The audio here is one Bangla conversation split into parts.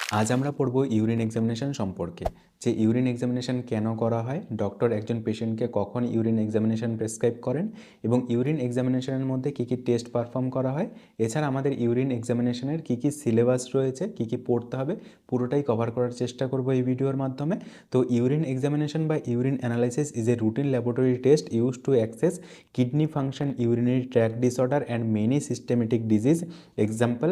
আজ আমরা পড়ব ইউরিন এক্সামিনেশন সম্পর্কে। যে ইউরিন এক্সামিনেশন কেন করা হয়, ডক্টর একজন পেশেন্টকে কখন ইউরিন এক্সামিনেশন প্রেসক্রাইব করেন এবং ইউরিন এক্সামিনেশনের মধ্যে কী কী টেস্ট পারফর্ম করা হয়, এছাড়া আমাদের ইউরিন এক্সামিনেশনের কী কী সিলেবাস রয়েছে, কী কী পড়তে হবে, পুরোটাই কভার করার চেষ্টা করব এই ভিডিওর মাধ্যমে। তো ইউরিন এক্সামিনেশন বা urine analysis is a routine laboratory test use to access kidney function, urinary tract disorder and many systematic disease, example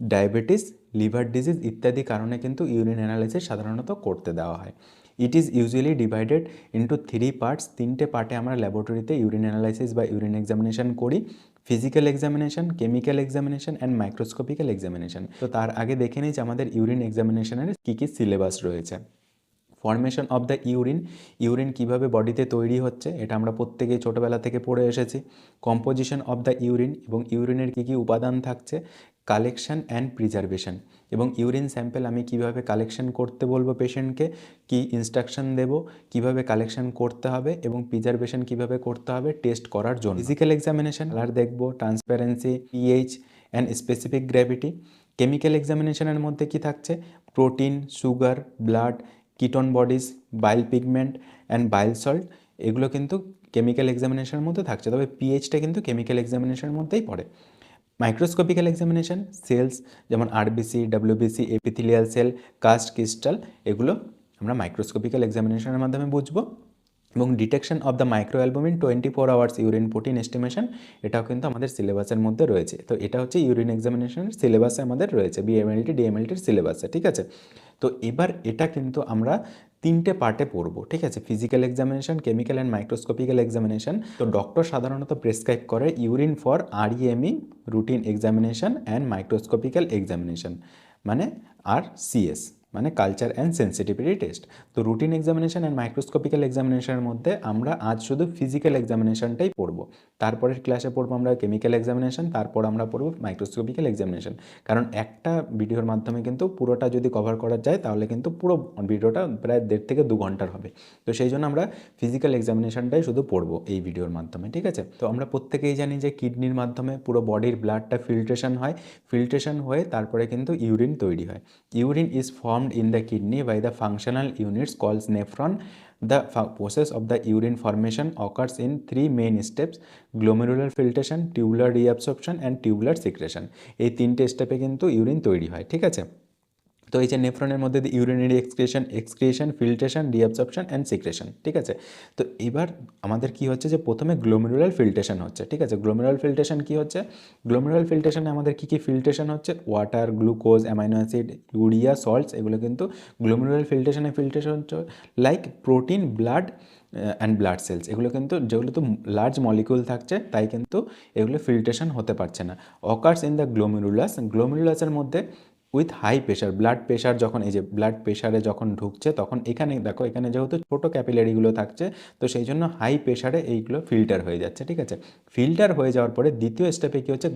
diabetes, liver disease ইত্যাদি কারণে কিন্তু ইউরিন অ্যানালাইসিস সাধারণত করতে দেওয়া হয়। It is usually divided into 3 parts. 3টে পার্টে আমরা ল্যাবরেটরিতে ইউরিন অ্যানালাইসিস বা ইউরিন এক্সামিনেশন করি: physical examination, chemical examination and microscopical examination. তো তার আগে দেখে নিই যে আমাদের ইউরিন এক্সামিনেশনের কী কী সিলেবাস রয়েছে। Formation of the urine, urine কীভাবে বডিতে তৈরি হচ্ছে এটা আমরা প্রত্যেকেই ছোটোবেলা থেকে পড়ে এসেছি। কম্পোজিশন অফ দ্য ইউরিন, এবং ইউরিনের কী কী উপাদান থাকছে। কালেকশন অ্যান্ড প্রিজার্ভেশন, এবং ইউরিন স্যাম্পেল আমি কিভাবে কালেকশন করতে বলবো পেশেন্টকে, কি ইনস্ট্রাকশন দেব, কিভাবে কালেকশন করতে হবে এবং প্রিজার্ভেশন কিভাবে করতে হবে টেস্ট করার জন্য। ফিজিক্যাল এক্সামিনেশন কালার দেখব, transparency, pH and specific gravity. Chemical এক্সামিনেশনের মধ্যে কি থাকছে, protein, sugar, blood, ketone bodies, bile pigment and bile salt, এগুলো কিন্তু কেমিক্যাল এক্সামিনেশনের মধ্যে থাকছে, তবে পিএইচটা কিন্তু কেমিক্যাল এক্সামিনেশনের মধ্যেই পড়ে। মাইক্রোস্কোপিক্যাল এক্সামিনেশন, সেলস যেমন RBC, WBC, epithelial cell, cast crystal, এগুলো আমরা মাইক্রোস্কোপিক্যাল এক্সামিনেশনের মাধ্যমে বুঝবো। এবং detection of the micro albumin 24 hours urine protein estimation, এটাও কিন্তু আমাদের সিলেবাসের মধ্যে রয়েছে। তো এটা হচ্ছে ইউরিন এক্সামিনেশনের সিলেবাসে আমাদের রয়েছে, বিএমএলটি ডিএমএলটির সিলেবাসে, ঠিক আছে। তো এবার এটা কিন্তু আমরা 3টে পার্টে পড়বো, ঠিক আছে। Physical examination, chemical and microscopical examination. তো ডক্টর সাধারণত প্রেসক্রাইব করে urine for REME, routine examination and microscopical examination, মানে আর সিএস, মানে কালচার অ্যান্ড সেন্সিটিভিটি টেস্ট। তো রুটিন এক্সামিনেশন অ্যান্ড মাইক্রোস্কোপিক্যাল এক্সামিনেশনের মধ্যে আমরা আজ শুধু ফিজিক্যাল এক্সামিনেশনটাই পড়বো। তারপরের ক্লাসে পড়বো আমরা কেমিক্যাল এক্সামিনেশন, তারপর আমরা পড়বো মাইক্রোস্কোপিক্যাল এক্সামিনেশন। কারণ একটা ভিডিওর মাধ্যমে কিন্তু পুরোটা যদি কভার করা যায় তাহলে কিন্তু পুরো ভিডিওটা প্রায় 1.5 থেকে 2 ঘন্টার হবে। তো সেই জন্য আমরা ফিজিক্যাল এক্সামিনেশনটাই শুধু পড়বো এই ভিডিওর মাধ্যমে, ঠিক আছে। তো আমরা প্রত্যেকেই জানি যে কিডনির মাধ্যমে পুরো বডির ব্লাডটা ফিল্ট্রেশন হয়, ফিল্ট্রেশন হয়ে তারপরে কিন্তু ইউরিন তৈরি হয়। Urine is formed in the kidney by the functional units called nephron. The process of the urine formation occurs in 3 main steps: glomerular filtration, tubular reabsorption and tubular secretion. এই 3টে স্টেপে কিন্তু ইউরিন তৈরি হয়, ঠিক আছে। তো এই যে নেফ্রনের মধ্যে দিয়ে urinary excretion, filtration, reabsorption and secretion, ঠিক আছে। তো এবার আমাদের কি হচ্ছে যে প্রথমে গ্লোমেরুলার ফিল্ট্রেশন হচ্ছে, ঠিক আছে। গ্লোমেরুলার ফিল্ট্রেশন কি হচ্ছে, গ্লোমেরুলার ফিল্ট্রেশনে আমাদের কী কী ফিল্ট্রেশন হচ্ছে, water, glucose, amino acid, urea, salts, এগুলো কিন্তু গ্লোমেরুলার ফিল্ট্রেশন হচ্ছে। Like protein, blood and blood cells, এগুলো কিন্তু যেগুলো তো লার্জ মলিকিউল থাকছে তাই কিন্তু এগুলো ফিল্ট্রেশন হতে পারছে না। অকার্স ইন দ্য গ্লোমেরুলাস, গ্লোমেরুলাসের মধ্যে with high pressure, blood pressure যখন এই যে ব্লাড প্রেশারে যখন ঢুকছে তখন এখানে দেখো, এখানে যেহেতু ছোটো ক্যাপিলারিগুলো থাকছে তো সেই জন্য হাই প্রেশারে এইগুলো ফিল্টার হয়ে যাচ্ছে, ঠিক আছে। ফিল্টার হয়ে যাওয়ার পরে দ্বিতীয় স্টেপে কী হচ্ছে,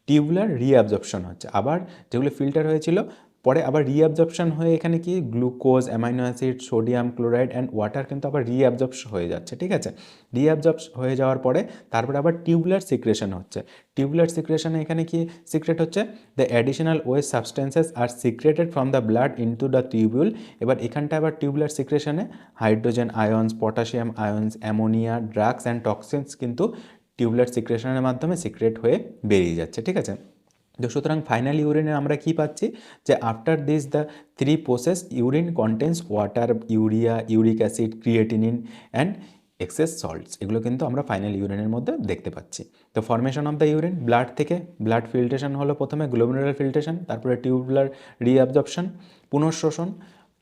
টিউবুলার রিঅ্যাবজর্পশন হচ্ছে। আবার যেগুলো ফিল্টার হয়েছিল পরে আবার রিঅ্যাবজর্পশন হয়ে এখানে কি glucose, amino acid, sodium chloride and water কিন্তু আবার রিঅ্যাবজর্পশন হয়ে যাচ্ছে, ঠিক আছে। রিঅ্যাবজর্ব হয়ে যাওয়ার পরে তারপরে আবার টিউবুলার সিক্রেশন হচ্ছে। টিউবুলার সিক্রেশনে এখানে কি সিক্রেট হচ্ছে, the additional waste substances are secreted from the blood into the tubule. এবার এখানটা আবার টিউবুলার সিক্রেশনে hydrogen ions, potassium ions, ammonia, drugs and toxins কিন্তু টিউবুলার সিক্রেশনের মাধ্যমে সিক্রেট হয়ে বেরিয়ে যাচ্ছে, ঠিক আছে। তো সুতরাং ফাইনাল ইউরিনে আমরা কি পাচ্ছি, যে after this the 3 process urine contains water, urea, uric acid, creatinine and excess salts, এগুলো কিন্তু আমরা ফাইনাল ইউরিনের মধ্যে দেখতে পাচ্ছি। তো formation of the urine, blood থেকে ব্লাড ফিল্ট্রেশন হলো প্রথমে গ্লোমেরুলার ফিল্ট্রেশন, তারপরে টিউবুলার রিঅ্যাবজর্পশন, পুনঃশোষণ,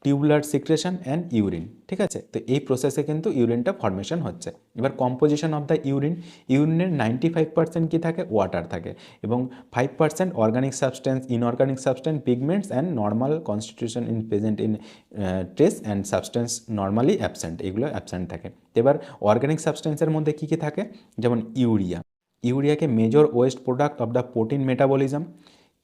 টিউবুলার সিক্রেশন অ্যান্ড ইউরিন, ঠিক আছে। তো এই প্রসেসে কিন্তু ইউরিনটা ফর্মেশন হচ্ছে। এবার কম্পোজিশন অফ দ্য ইউরিন, ইউরিনের 95% কী থাকে, ওয়াটার থাকে এবং 5% organic substance, inorganic substance, pigments and normal constitution in present in trace and substance normally absent, এগুলো অ্যাবসেন্ট থাকে। এবার অর্গানিক সাবস্টেন্সের মধ্যে কী কী থাকে, যেমন ইউরিয়া, ইউরিয়াকে major waste product of the protein metabolism.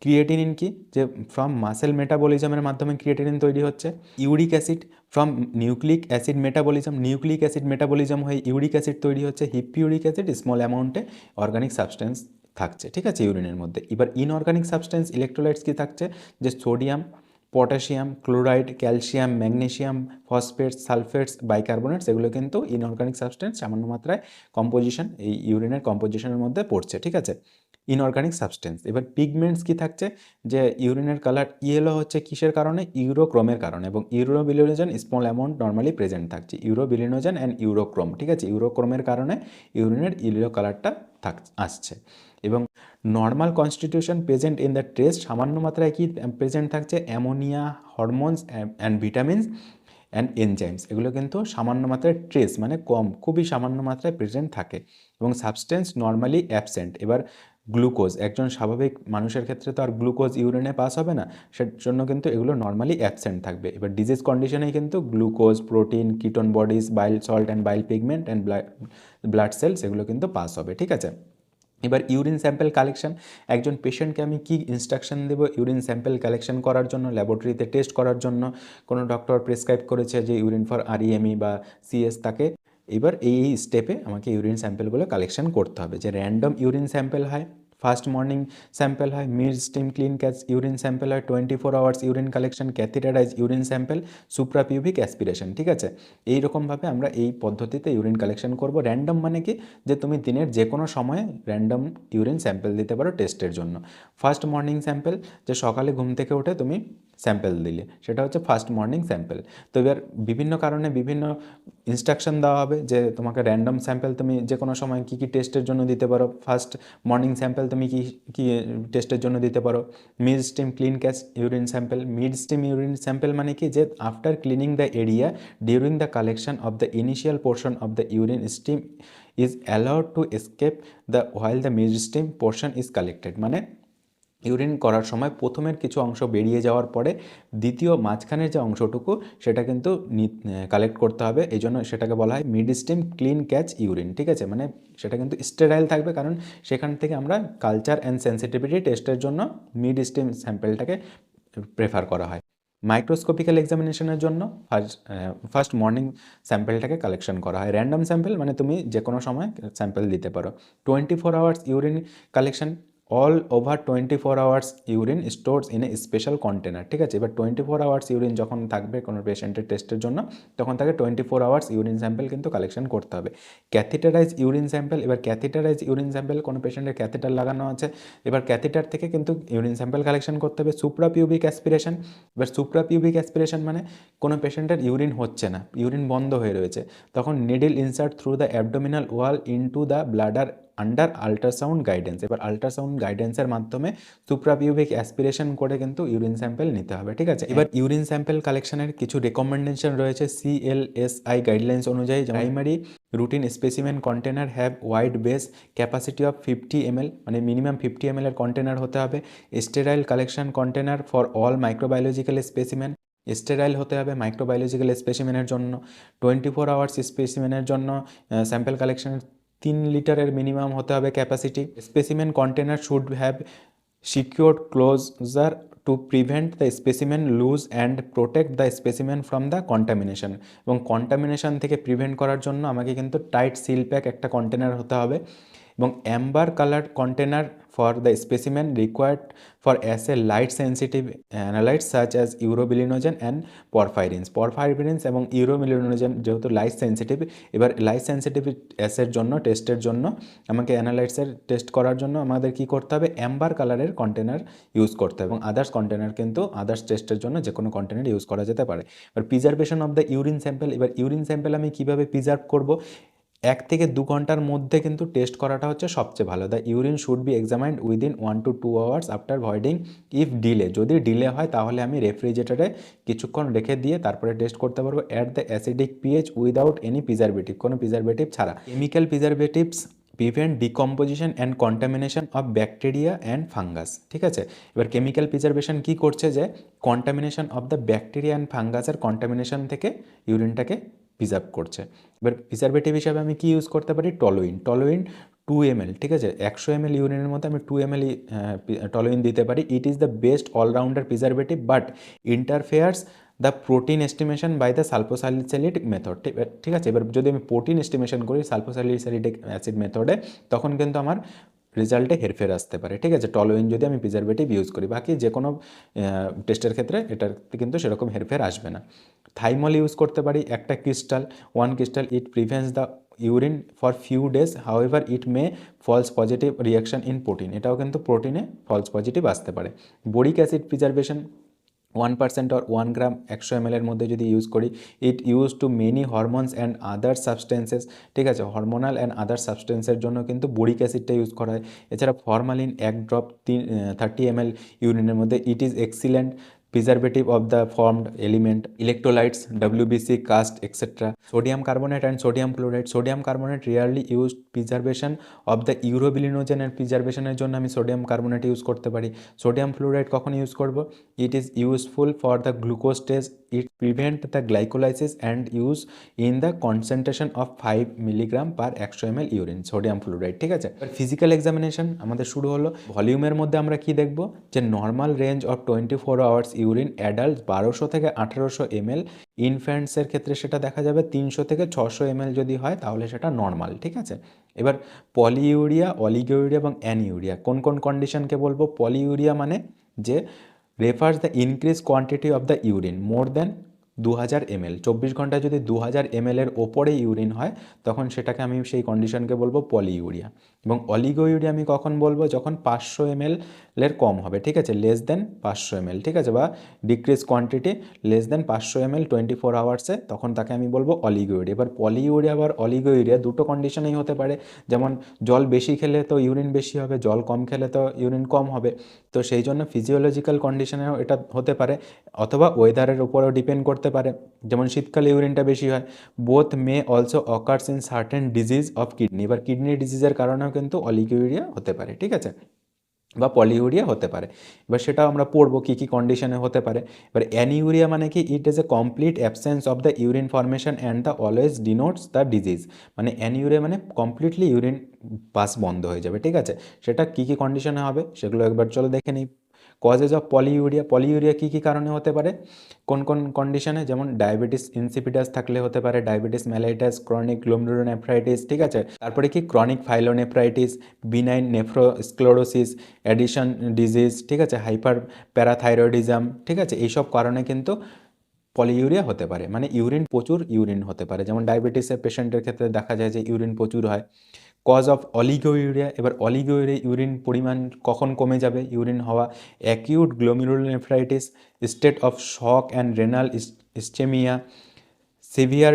Creatinine কি, যে ফ্রম মাসেল মেটাবলিজমের মাধ্যমে ক্রিয়েটিনিন তৈরি হচ্ছে। Uric acid from nucleic acid metabolism, nucleic acid metabolism হয়ে ইউরিক অ্যাসিড তৈরি হচ্ছে। হিপিউরিক অ্যাসিড স্মল অ্যামাউন্টে অর্গানিক সাবস্টেন্স থাকছে, ঠিক আছে, ইউরিনের মধ্যে। এবার ইনঅর্গানিক সাবস্টেন্স ইলেকট্রোলাইটস কি থাকছে, যে sodium, potassium, chloride, calcium, magnesium, phosphates, sulphates, bicarbonates এগুলো কিন্তু ইনঅর্গানিক সাবস্টেন্স সামান্য মাত্রায় কম্পোজিশন এই ইউরিনের কম্পোজিশনের মধ্যে পড়ছে, ঠিক আছে, ইনঅর্গানিক সাবস্টেন্স। এবার পিগমেন্টস কি থাকছে, যে ইউরিনের কালার ইয়েলো হচ্ছে কিসের কারণে, ইউরোক্রোমের কারণে, এবং urobilinogen small amount normally present থাকছে, ইউরোবিলিনোজেন অ্যান্ড ইউরোক্রোম, ঠিক আছে, ইউরোক্রোমের কারণে ইউরিনের ইয়েলো কালারটা আসছে। এবং normal constitution present in the test সামান্য মাত্রায় কি প্রেজেন্ট থাকছে, ammonia, hormones and vitamins and enzymes, এগুলো কিন্তু সামান্য মাত্রায় ট্রেস মানে কম, খুবই সামান্য মাত্রায় প্রেজেন্ট থাকে, এবং সাবস্টেন্স নর্মালি অ্যাবসেন্ট। এবার গ্লুকোজ, একজন স্বাভাবিক মানুষের ক্ষেত্রে তো আর গ্লুকোজ ইউরিনে পাস হবে না, সেজন্য কিন্তু এগুলো নর্মালি অ্যাবসেন্ট থাকবে। এবার ডিজিজ কন্ডিশনেই কিন্তু glucose, protein, ketone bodies, bile salt and bile pigment and blood cells এগুলো কিন্তু পাস হবে, ঠিক আছে। এবার ইউরিন স্যাম্পল কালেকশন, একজন পেশেন্টকে আমি কি ইনস্ট্রাকশন দেবো ইউরিন স্যাম্পল কালেকশন করার জন্য, ল্যাবরেটরিতে টেস্ট করার জন্য, কোনো ডক্টর প্রেসক্রাইব করেছে যে ইউরিন ফর আরইএমই বা সিএস, তাকে এবার এই স্টেপে আমাকে ইউরিন স্যাম্পলগুলো কালেকশন করতে হবে। যে র্যান্ডম ইউরিন স্যাম্পল হয়, ফার্স্ট মর্নিং স্যাম্পল হয়, mid stream clean catch urine sample হয়, 24 hours urine collection, catheterize urine sample, suprapubic aspiration, ঠিক আছে। এইরকমভাবে আমরা এই পদ্ধতিতে ইউরিন কালেকশন করব। র্যান্ডম মানে কি, যে তুমি দিনের যে কোনো সময়ে র্যান্ডম ইউরিন স্যাম্পল দিতে পারো টেস্টের জন্য। ফার্স্ট মর্নিং স্যাম্পল, যে সকালে ঘুম থেকে উঠে তুমি স্যাম্পল দিলে, সেটা হচ্ছে ফার্স্ট মর্নিং স্যাম্পল। তো এবার বিভিন্ন কারণে বিভিন্ন ইনস্ট্রাকশন দেওয়া হবে যে তোমাকে র্যান্ডম স্যাম্পল তুমি যে কোনো সময় কী কী টেস্টের জন্য দিতে পারো, ফার্স্ট মর্নিং স্যাম্পল তুমি কী কী টেস্টের জন্য দিতে পারো, mid stream clean catch urine sample. Mid steam urine sample মানে কি, যে after cleaning the area during the collection of the initial portion of the urine steam is allowed to escape the while the mid steam portion is collected, মানে ইউরিন করার সময় প্রথমের কিছু অংশ বেরিয়ে যাওয়ার পরে দ্বিতীয় মাঝখানের যে অংশটুকু সেটা কিন্তু কালেক্ট করতে হবে, এই জন্য সেটাকে বলা হয় mid stream clean catch urine, ঠিক আছে। মানে সেটা কিন্তু স্টেরাইল থাকবে, কারণ সেখান থেকে আমরা কালচার অ্যান্ড সেন্সিটিভিটি টেস্টের জন্য মিড স্টিম স্যাম্পেলটাকে প্রেফার করা হয়। মাইক্রোস্কোপিক্যাল এক্সামিনেশনের জন্য ফার্স্ট মর্নিং স্যাম্পেলটাকে কালেকশন করা হয়। র্যান্ডম স্যাম্পেল মানে তুমি যে কোনো সময় স্যাম্পেল দিতে পারো। 24 hours urine collection, all over 24 hours urine stores in a special container, ঠিক আছে। এবার 24 আওয়ার্স ইউরিন যখন থাকবে কোনো পেশেন্টের টেস্টের জন্য, তখন তাকে 24 আওয়ার্স ইউরিন স্যাম্পেল কিন্তু কালেকশন করতে হবে। ক্যাথিটারাইজ ইউরিন স্যাম্পেল, এবার ক্যাথিটারাইজ ইউরিন স্যাম্পেল, কোনো পেশেন্টের ক্যাথিটার লাগানো আছে, এবার ক্যাথিটার থেকে কিন্তু ইউরিন স্যাম্পেল কালেকশন করতে হবে। সুপ্রাপিউবিক অ্যাসপিরেশন, এবার সুপ্রাপিউবিক অ্যাসপিরেশন মানে কোনো পেশেন্টের ইউরিন হচ্ছে না, ইউরিন বন্ধ হয়ে রয়েছে, তখন needle insert through the abdominal wall into the bladder under ultrasound guidance. এবার আল্ট্রাসাউন্ড গাইডেন্সের মাধ্যমে সুপ্রাপিউবিক অ্যাসপিরেশন করে কিন্তু ইউরিন স্যাম্পল নিতে হবে, ঠিক আছে। এবার ইউরিন স্যাম্পল কালেকশনের কিছু রেকমেন্ডেশন রয়েছে CLSI গাইডলাইন্স অনুযায়ী। Primary routine specimen container have wide base capacity of 50 ml, মানে মিনিমাম 50 ml এর কন্টেনার হতে হবে। Sterile collection container for all microbiological specimen, sterile হতে হবে মাইক্রোবায়োলজিক্যাল স্পেসিমেনের জন্য। 24 আওয়ার্স স্পেসিমেনের জন্য স্যাম্পল কালেকশনের 3 লিটারের মিনিমাম হতে হবে capacity. Specimen container should have secured closure to prevent the specimen loose and protect the specimen from the contamination, এবং কন্টামিনেশন থেকে প্রিভেন্ট করার জন্য আমাকে কিন্তু টাইট সিল প্যাক একটা কন্টেনার হতে হবে। এবং amber colour container for the specimen required for assay light sensitive analytes such as urobilinogen and porphyrins এবং ইউরোবিলিনোজেন যেহেতু লাইট সেন্সিটিভ, এবার লাইট সেন্সিটিভ অ্যাসের জন্য টেস্টের জন্য আমাকে অ্যানালাইটসের টেস্ট করার জন্য আমাদের কী করতে হবে, অ্যাম্বার কালারের কন্টেনার ইউজ করতে হবে, এবং আদার্স কন্টেনার কিন্তু আদার্স টেস্টের জন্য যে কোনো কন্টেনার ইউজ করা যেতে পারে। এবার preservation of the urine sample, এবার ইউরিন স্যাম্পল আমি কীভাবে প্রিজার্ভ করব, 1 থেকে 2 ঘন্টার মধ্যে কিন্তু টেস্ট করাটা হচ্ছে সবচেয়ে ভালো। The urine should be examined within 1 to 2 hours after voiding if delay, যদি ডিলে হয় তাহলে আমি রেফ্রিজারেটরে কিছুক্ষণ রেখে দিয়ে তারপরে টেস্ট করতে পারবো। At the acidic pH without any preservative, কোনো প্রিজারভেটিভ ছাড়া। Chemical preservatives prevent decomposition and contamination of bacteria and fungus, ঠিক আছে। এবার কেমিক্যাল প্রিজারভেশন কী করছে, যে contamination of the bacteria and ফাঙ্গাসের কন্টামিনেশন থেকে ইউরিনটাকে প্রিজার্ভ করছে। এবার প্রিজারভেটিভ হিসাবে আমি কি ইউজ করতে পারি, টলোইন 2 ml, ঠিক আছে। 100 ml ইউরিনের মধ্যে আমি 2 ml টলোইন দিতে পারি। It is the best allrounder preservative but interferes the protein estimation by the sulphosalicylic method, ঠিক আছে। এবার যদি আমি প্রোটিন এস্টিমেশন করি সালফোসালিসাইলিক অ্যাসিড মেথডে, তখন কিন্তু আমার রেজাল্টে হেরফের আসতে পারে, ঠিক আছে, টলোইন যদি আমি প্রিজারভেটিভ ইউজ করি। বাকি যে কোনো টেস্টের ক্ষেত্রে এটাতে কিন্তু সেরকম হেরফের আসবে না। থাইমল ইউজ করতে পারি, একটা crystal, 1 crystal, it prevents the urine for few days, however it may false positive reaction in protein, এটাও কিন্তু প্রোটিনে ফলস পজিটিভ আসতে পারে। Boric acid preservation 1% or 1 gram 100 ml এর মধ্যে যদি ইউজ করি, it use to many hormones and other substances, ঠিক আছে, হরমোনাল অ্যান্ড আদার সাবস্টেন্সের জন্য কিন্তু বোরিক অ্যাসিডটা ইউজ করা হয়। এছাড়া ফরমালিন 1 ড্রপ 30 ml ইউরিনের মধ্যে, it is excellent preservative of the formed element. Electrolytes, WBC, cast, etcetera. Sodium carbonate and sodium chloride, sodium carbonate rarely used preservation of the ইউরোবিলিনোজেনের প্রিজার্ভেশনের জন্য আমি সোডিয়াম কার্বনেট ইউজ করতে পারি। সোডিয়াম ফ্লোরাইড কখন ইউজ করব? It is useful for the glucose stage, it prevent the glycolysis and use in the concentration of 5 milligram per 100 ml urine, sodium fluoride, ঠিক আছে। ফিজিক্যাল এক্সামিনেশন আমাদের শুরু হলো। ভলিউমের মধ্যে আমরা কি দেখব, যে normal range of 24 hours urine adult 1200 থেকে 1800 ml, ইনফ্যান্টসের ক্ষেত্রে সেটা দেখা যাবে 300 থেকে 600 ml যদি হয় তাহলে সেটা নর্মাল, ঠিক আছে। এবার পলিইউরিয়া, অলিগোইউরিয়া এবং অ্যানিউরিয়া কোন কোন কন্ডিশনকে বলবো? পলিইউরিয়া মানে যে refers the increase quantity of the urine more than 2000 ml, 24 ঘন্টায় যদি 2000 ml এর ওপরে ইউরিন হয় তখন সেটাকে আমি সেই কন্ডিশনকে বলবো পলিইউরিয়া। এবং অলিগোইউরিয়া আমি কখন বলবো? যখন 500 ml এর কম হবে, ঠিক আছে, লেস দেন 500 ml, ঠিক আছে, বা decrease quantity less than 500 ml 24 আওয়ার্সে, তখন তাকে আমি বলবো অলিগোইউরিয়া। এবার পলিইউরিয়া বা অলিগোইউরিয়া দুটো কন্ডিশনেই হতে পারে, যেমন জল বেশি খেলে তো ইউরিন বেশি হবে, জল কম খেলে তো ইউরিন কম হবে। তো সেই জন্য ফিজিওলজিক্যাল কন্ডিশনেও এটা হতে পারে, অথবা ওয়েদারের উপরেও ডিপেন্ড করতে পারে, যেমন শীতকালে ইউরিনটা বেশি হয়। Both may also occurs in certain disease of kidney, এবার কিডনি ডিজিজের কারণেও কিন্তু অলিগোইউরিয়া হতে পারে, ঠিক আছে, বা পলিউরিয়া হতে পারে। এবার সেটাও আমরা পড়বো কী কী কন্ডিশনে হতে পারে। এবার অ্যানিউরিয়া মানে কি? It is a complete absence of the urine formation and the always denotes the disease, মানে অ্যানিউরিয়া মানে কমপ্লিটলি ইউরিন পাস বন্ধ হয়ে যাবে, ঠিক আছে। সেটা কী কী কন্ডিশনে হবে সেগুলো একবার চলো দেখে নিই। কজেজ অফ পলিউরিয়া, পলিউরিয়া কী কী কারণে হতে পারে, কোন কোন কন্ডিশনে? যেমন ডায়াবেটিস ইনসিপিটাস থাকলে হতে পারে, ডায়াবেটিস মেলাইটাস, ক্রনিক গ্লোমেরুলোনেফ্রাইটিস, ঠিক আছে। তারপরে কি ক্রনিক ফাইলোনেফ্রাইটিস, বিনাইন নেফ্রোস্ক্লেরোসিস, অ্যাডিশন ডিজিজ, ঠিক আছে, হাইপার প্যারাথাইরয়েডিজম, ঠিক আছে, এইসব কারণে কিন্তু পলিউরিয়া হতে পারে, মানে প্রচুর ইউরিন হতে পারে। যেমন ডায়াবেটিসের পেশেন্টের ক্ষেত্রে দেখা যায় যে ইউরিন প্রচুর হয়। কজ অফ অলিগোইউরিয়া, এবার অলিগোইউরিয়া ইউরিন পরিমাণ কখন কমে যাবে ইউরিন হওয়া? Acute glomerulonephritis, state of shock and renal ischaemia, severe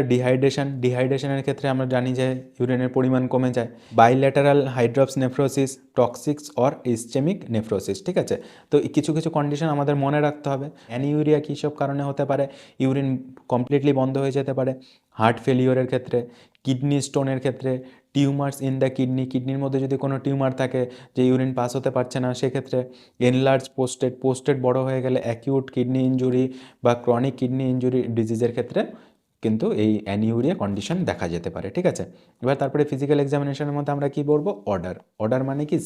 ডিহাইড্রেশনের ক্ষেত্রে আমরা জানি যে ইউরিনের পরিমাণ কমে যায়। Bilateral hydrops nephrosis, toxics or ischaemic nephrosis, ঠিক আছে। তো কিছু কিছু কন্ডিশন আমাদের মনে রাখতে হবে। অ্যানিউরিয়া কী সব কারণে হতে পারে? ইউরিন কমপ্লিটলি বন্ধ হয়ে যেতে পারে, হার্ট ফেলিওরের ক্ষেত্রে, কিডনি স্টোনের ক্ষেত্রে, টিউমার্স ইন দ্য কিডনির মধ্যে যদি কোনো টিউমার থাকে যে ইউরিন পাস হতে পারছে না সেক্ষেত্রে, এনলার্জ পোস্টেট বড় হয়ে গেলে, অ্যাকিউট কিডনি ইনজুরি বা ক্রনিক কিডনি ইনজুরি ডিজিজের ক্ষেত্রে কিন্তু এই অ্যানিউরিয়া কন্ডিশন দেখা যেতে পারে, ঠিক আছে। এবার তারপরে ফিজিক্যাল এক্সামিনেশনের মধ্যে আমরা কি বলবো? অর্ডার মানে কি?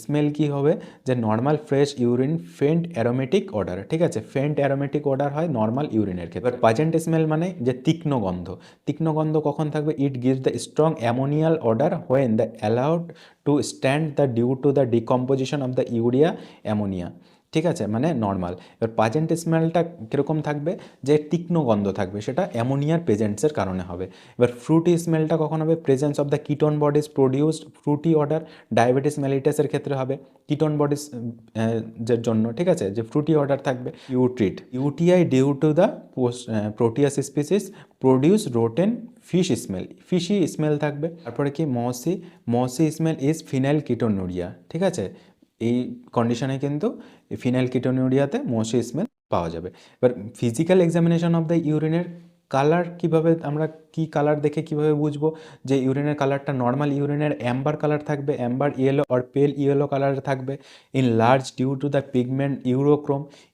স্মেল কি হবে? যে normal fresh urine faint aromatic order, ঠিক আছে, ফেন্ট অ্যারোমেটিক অর্ডার হয় নর্মাল ইউরিনের ক্ষেত্রে। এবার পাজেন্ট স্মেল মানে যে তীক্ষ্ণ গন্ধ কখন থাকবে? It gives the strong ammonial order when the allowed to stand the due to the decomposition of the urea ammonia, ঠিক আছে, মানে নর্মাল। এবার পাজেন্ট স্মেলটা কীরকম থাকবে? যে তীক্ষ্ণ গন্ধ থাকবে, সেটা অ্যামোনিয়ার প্রেজেন্সের কারণে হবে। এবার ফ্রুটি স্মেলটা কখন হবে? Presence of the ketone bodies produced fruity order, diabetes মেলিটাসের ক্ষেত্রে হবে কিটোন বডিজ এর জন্য, ঠিক আছে, যে ফ্রুটি অর্ডার থাকবে। UTI due to the proteus species produce rotten fishy smell থাকবে। তারপরে কি মসি স্মেল ইজ ফিনাইল কিটোনুরিয়া, ঠিক আছে, এই কন্ডিশনে কিন্তু ফিনাইল কিটোনুরিয়াতে মসি স্মেল পাওয়া যাবে। এবার ফিজিক্যাল এক্সামিনেশন অফ দ্য ইউরিনের কালার কীভাবে, আমরা কি কালার দেখে কিভাবে বুঝবো যে ইউরিনের কালারটা নর্মাল ইউরিনের অ্যাম্বার কালার থাকবে, amber yellow or pale yellow colour থাকবে। In large due to the pigment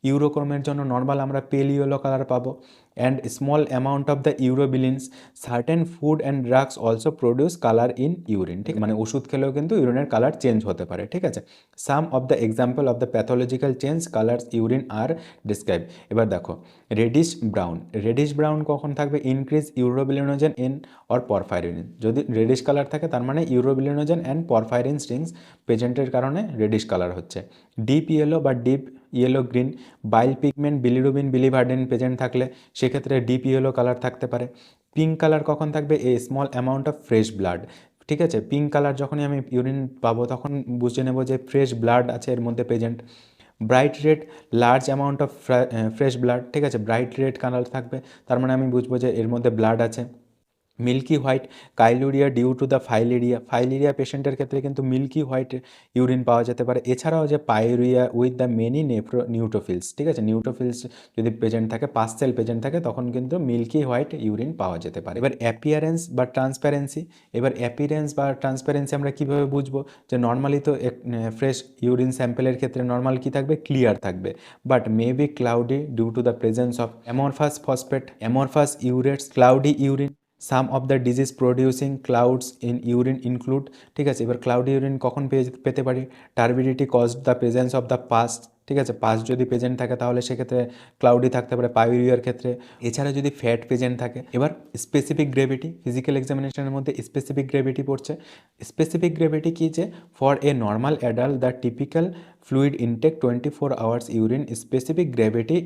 ইউরোক্রোমের জন্য নর্মাল আমরা পেল ইয়েলো কালার পাবো। And small amount of the urobilins, certain food and drugs also produce colour in urine, ঠিক, মানে ওষুধ খেলেও কিন্তু ইউরিনের কালার চেঞ্জ হতে পারে, ঠিক আছে। Some of the example of the pathological change colours urine are describe. এবার দেখো রেডিশ ব্রাউন কখন থাকবে? Increase urobilin urobilinogen an or porphyrin. যদি রেডিশ কালার থাকে তার মানে ইউরোবিলিনোজেন অ্যান্ড পরফাইরিন স্ট্রিংস প্রেজেন্টের কারণে রেডিশ কালার হচ্ছে। ডিপ ইয়েলো বা deep yellow green bile pigment bilirubin biliverdin present থাকলে সেক্ষেত্রে ডিপ ইয়েলো কালার থাকতে পারে। পিঙ্ক কালার কখন থাকবে? A small amount of fresh blood. ঠিক আছে, পিঙ্ক কালার যখনই আমি ইউরিন পাবো তখন বুঝে নেব যে ফ্রেশ ব্লাড আছে এর মধ্যে present. Bright red large amount of fresh blood. ঠিক আছে, ব্রাইট রেড কালার থাকবে তার মানে আমি বুঝবো যে এর মধ্যে ব্লাড আছে। Milky white chyluria due to the filaria পেশেন্টের ক্ষেত্রে কিন্তু মিল্কি হোয়াইট ইউরিন পাওয়া যেতে পারে। এছাড়াও যে পাইউরিয়া উইথ দ্য মেনি নিউট্রোফিলস। ঠিক আছে, নিউট্রোফিলস যদি প্রেজেন্ট থাকে, পাস সেল প্রেজেন্ট থাকে, তখন কিন্তু মিল্কি হোয়াইট ইউরিন পাওয়া যেতে পারে। এবার অ্যাপিয়ারেন্স বা ট্রান্সপারেন্সি। এবার অ্যাপিয়ারেন্স বা ট্রান্সপারেন্সি আমরা কীভাবে বুঝবো? যে নর্মালি তো ফ্রেশ ইউরিন স্যাম্পেলের ক্ষেত্রে নর্মাল কী থাকবে? ক্লিয়ার থাকবে, but may be cloudy due to the presence of amorphous phosphate, amorphous urates, cloudy urine. Some of the disease producing clouds in urine include. ঠিক আছে, এবার ক্লাউডি ইউরিন কখন পেতে পারি? Turbidity cause the presence of the past. ঠিক আছে, পাস্ট যদি প্রেজেন্ট থাকে তাহলে সেক্ষেত্রে ক্লাউডি থাকতে পারে পাইউরিয়ার ক্ষেত্রে। এছাড়া যদি ফ্যাট প্রেজেন্ট থাকে। এবার স্পেসিফিক গ্রেভিটি, ফিজিক্যাল এক্সামিনেশনের মধ্যে স্পেসিফিক গ্রেভিটি পড়ছে। স্পেসিফিক গ্রেভিটি কী? যে for a normal adult the typical fluid intake 24 hours urine specific gravity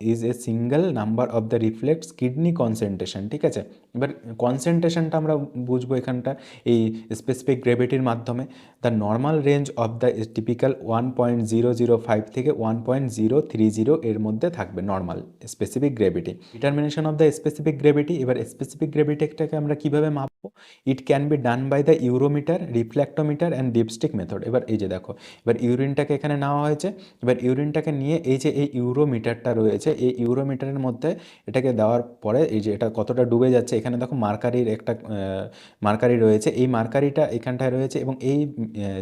is a single number of the reflects kidney concentration. ঠিক আছে, এবার কনসেন্ট্রেশনটা আমরা বুঝবো এখানটা এই স্পেসিফিক গ্রেভিটির মাধ্যমে। The normal range of the typical 1.005 থেকে 1.030 এর মধ্যে থাকবে normal specific gravity. Determination of the specific gravity. এবার স্পেসিফিক গ্রেভিটিটাকে আমরা কীভাবে মাপবো? It can be done by the urometer, reflectometer and dipstick method. এবার এই যে দেখো, এবার ইউরিনটাকে এখানে নেওয়া হয়েছে। এবার ইউরিনটাকে নিয়ে এই যে এই ইউরোমিটারটা রয়েছে, এই ইউরোমিটারের মধ্যে এটাকে দেওয়ার পরে এই যে এটা কতটা ডুবে যাচ্ছে, এখানে দেখো মার্কারির একটা মার্কারি রয়েছে, এই মার্কারিটা এখানটায় রয়েছে এবং এই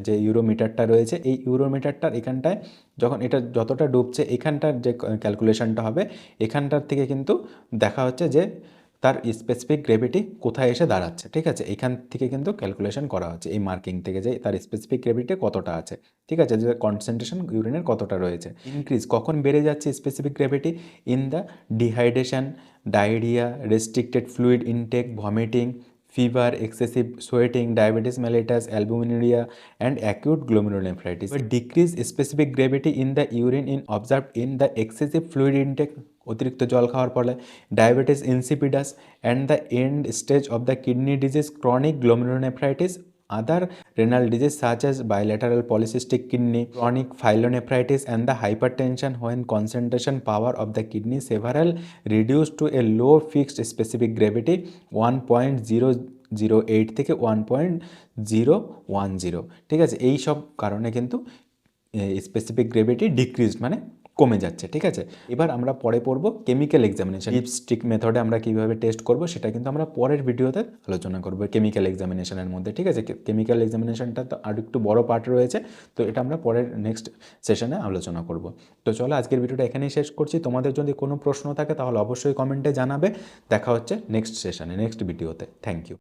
যে ইউরোমিটারটা রয়েছে, এই ইউরোমিটারটার এখানটায় যখন এটা যতটা ডুবছে এখানটার যে ক্যালকুলেশনটা হবে এখানটার থেকে কিন্তু দেখা হচ্ছে যে তার স্পেসিফিক গ্রেভিটি কোথায় এসে দাঁড়াচ্ছে। ঠিক আছে, এখান থেকে কিন্তু ক্যালকুলেশন করা হচ্ছে এই মার্কিং থেকে যে তার স্পেসিফিক গ্রেভিটি কতটা আছে। ঠিক আছে, যে কনসেন্ট্রেশন ইউরিনের কতটা রয়েছে। ইনক্রিজ কখন বেড়ে যাচ্ছে specific gravity? In the dehydration, diarrhoea, restricted fluid intake, vomiting, fever, excessive sweating, diabetes mellitus, albuminuria and acute glomerulonephritis. But decrease specific gravity in the urine in observed in the excessive fluid intake, অতিরিক্ত জল খাওয়ার ফলে, diabetes insipidus and the end stage of the kidney disease, chronic glomerulonephritis, other renal disease such as bilateral polycystic kidney, chronic pyelonephritis and the hypertension when concentration power of the kidney several reduced to a low fixed specific gravity 1.008 থেকে 1.010। ঠিক আছে, এই সব কারণে কিন্তু স্পেসিফিক গ্রেভিটি ডিক্রিজ মানে কমে যাচ্ছে। ঠিক আছে, এবার আমরা পরে পড়বো কেমিক্যাল এক্সামিনেশন। ডিপস্টিক মেথডে আমরা কীভাবে টেস্ট করব সেটা কিন্তু আমরা পরের ভিডিওতে আলোচনা করবো কেমিক্যাল এক্সামিনেশনের মধ্যে। ঠিক আছে, কেমিক্যাল এক্সামিনেশনটা তো আর একটু বড় পার্ট রয়েছে, তো এটা আমরা পরের নেক্সট সেশনে আলোচনা করব। তো চলো আজকের ভিডিওটা এখানেই শেষ করছি। তোমাদের যদি কোনো প্রশ্ন থাকে তাহলে অবশ্যই কমেন্টে জানাবে। দেখা হচ্ছে নেক্সট সেশনে, নেক্সট ভিডিওতে। Thank you.